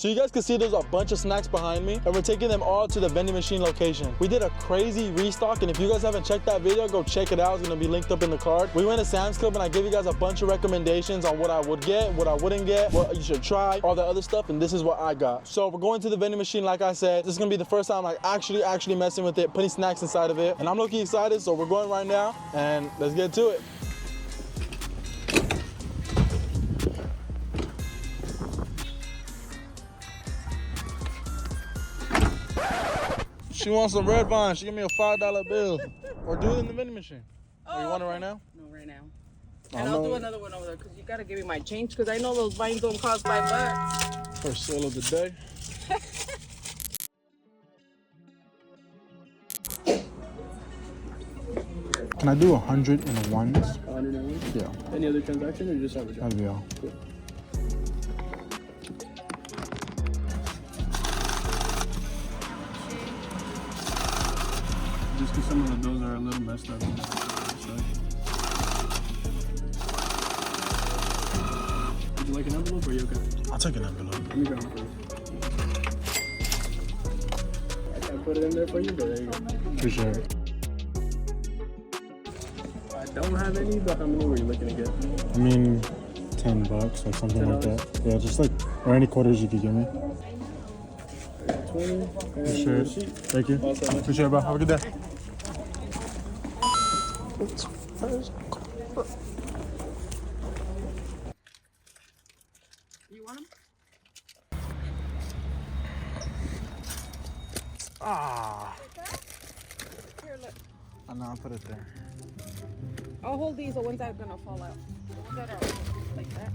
So you guys can see there's a bunch of snacks behind me, and we're taking them all to the vending machine location. We did a crazy restock, and if you guys haven't checked that video, go check it out. It's gonna be linked up in the card. We went to Sam's Club, and I gave you guys a bunch of recommendations on what I would get, what I wouldn't get, what you should try, all that other stuff, and this is what I got. So we're going to the vending machine, like I said. This is gonna be the first time like actually messing with it, putting snacks inside of it, and I'm looking excited, so we're going right now, and let's get to it. She wants some red vine. She give me a $5 bill. Or do it in the vending machine. Oh, you want it right now? No, right now. And I'll do another one over there because you gotta give me my change because I know those vines don't cost $5. First sale of the day. Can I do 100 in ones? 100 in ones? Yeah. Any other transaction or just average? That'd be all. Cool. Just because some of the bills are a little messed up. Would you like an envelope or are you okay? I'll take an envelope. Let me grab one first. I can't put it in there for you, but there you go. Appreciate it. I don't have any, but how many were you looking to get? I mean, $10 or something like that. Yeah, just like, or any quarters you could give me. 20. Appreciate it. Thank you. Awesome. Appreciate it, bro. Have a good day. You want them? Ah. Here, look. I know, I'll put it there. I'll hold these, the ones that are gonna fall out. The ones that are like that.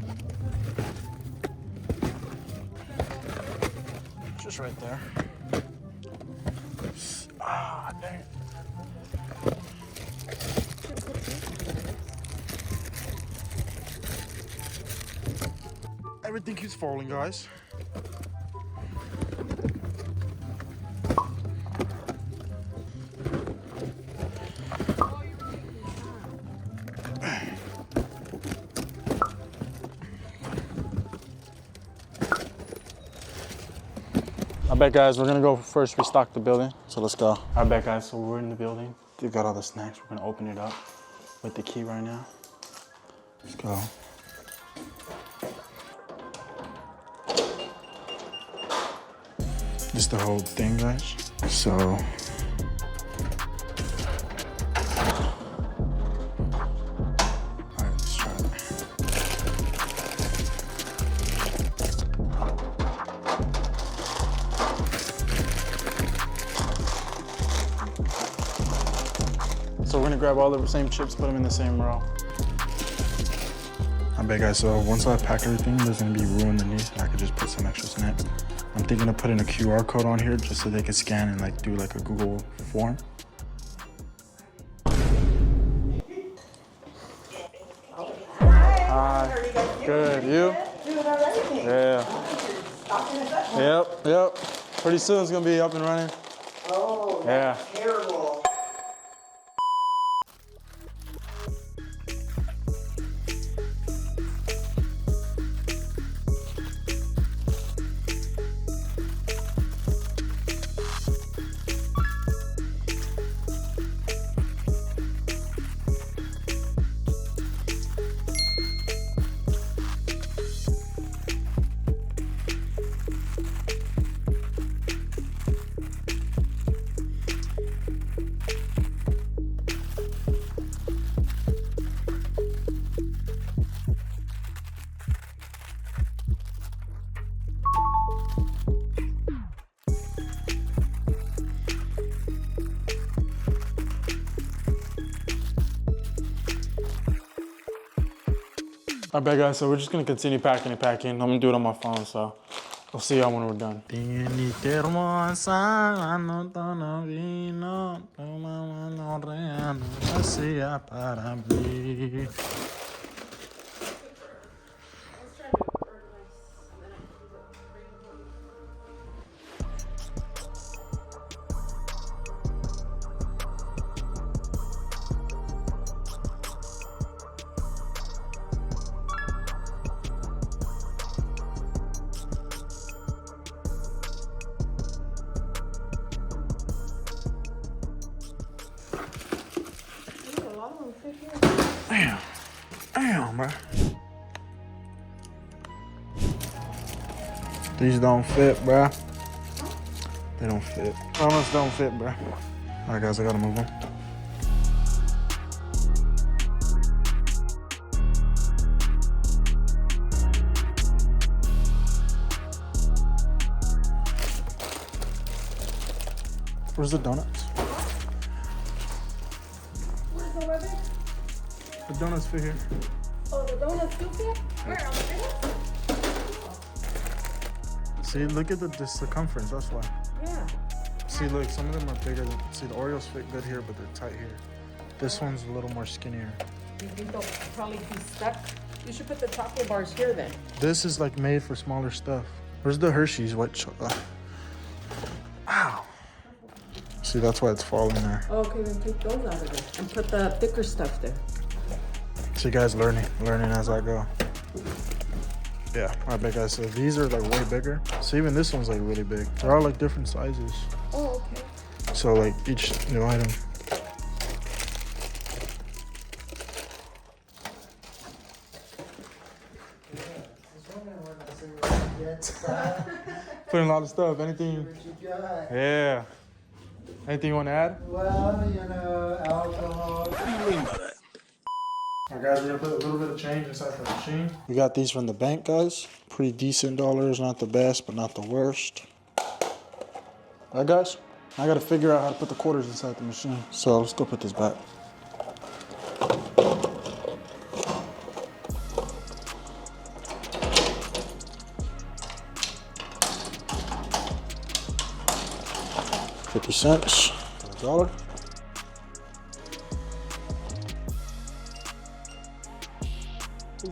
Just right there. Ah, dang. Everything keeps falling, guys. I bet, guys, we're gonna go first restock the building. So let's go. I bet, guys, so we're in the building. We've got all the snacks. We're gonna open it up with the key right now. Let's go. This is the whole thing, guys. So. All right, let's try it. So we're gonna grab all the same chips, put them in the same row. I bet, guys, so once I pack everything, there's gonna be room underneath and I could just put some extra snacks. I'm thinking of putting a QR code on here just so they can scan and like do like a Google form. Hi. Good, you? Yeah. Yep. Pretty soon it's gonna be up and running. Oh, Yeah. terrible. All right, guys, so we're just gonna continue packing and packing. I'm gonna do it on my phone, so I'll see y'all when we're done. fit here? Damn, bro. These don't fit, bro. They don't fit. Donuts don't fit, bro. All right, guys, I gotta move on. Where's the donuts? Where's the weather? The donuts fit here. Oh, the donuts do fit? Where? On the table? See, look at the circumference, that's why. Yeah. See, look, some of them are bigger. See, the Oreos fit good here, but they're tight here. This one's a little more skinnier. You think they'll probably be stuck? You should put the chocolate bars here then. This is like made for smaller stuff. Where's the Hershey's white chocolate? Ow. See, that's why it's falling there. Oh, okay, then take those out of there and put the thicker stuff there. See, guys, learning as I go. Yeah, all right, guys, so these are like way bigger. So even this one's like really big. They're all like different sizes. Oh, okay. So like each new item. Putting a lot of stuff. Anything? Yeah. Anything you want to add? Well, you know, alcohol. What do you mean by that? Alright, guys, we're gonna put a little bit of change inside the machine. We got these from the bank, guys. Pretty decent dollars. Not the best, but not the worst. Alright, guys. I gotta figure out how to put the quarters inside the machine. So let's go put this back. $0.50 for a dollar.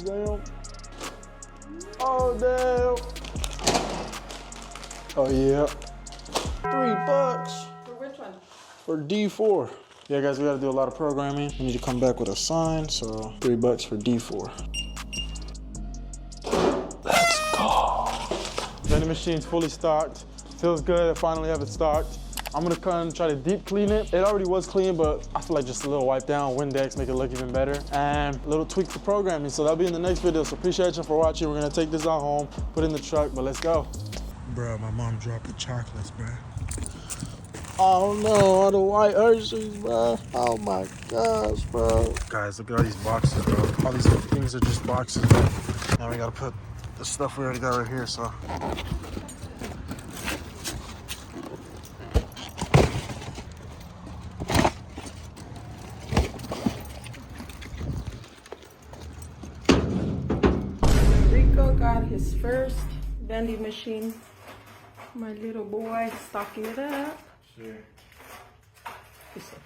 Damn. Oh, damn. Oh, yeah. $3 For which one? for D4. Yeah, guys, we gotta do a lot of programming. We need to come back with a sign, so $3 for D4. Let's go. Vending machine's fully stocked. Feels good, I finally have it stocked. I'm gonna come try to deep clean it. It already was clean, but I feel like just a little wipe down, Windex, make it look even better. And a little tweak to programming. So that'll be in the next video. So appreciate you for watching. We're gonna take this out home, put it in the truck, but let's go. Bro, my mom dropped the chocolates, bro. Oh no, all the white Hershey's, bro. Oh my gosh, bro. Guys, look at all these boxes, bro. All these things are just boxes, bro. Now we gotta put the stuff we already got right here, so. Rico got his first vending machine. My little boy stocking it up. Sure. He said,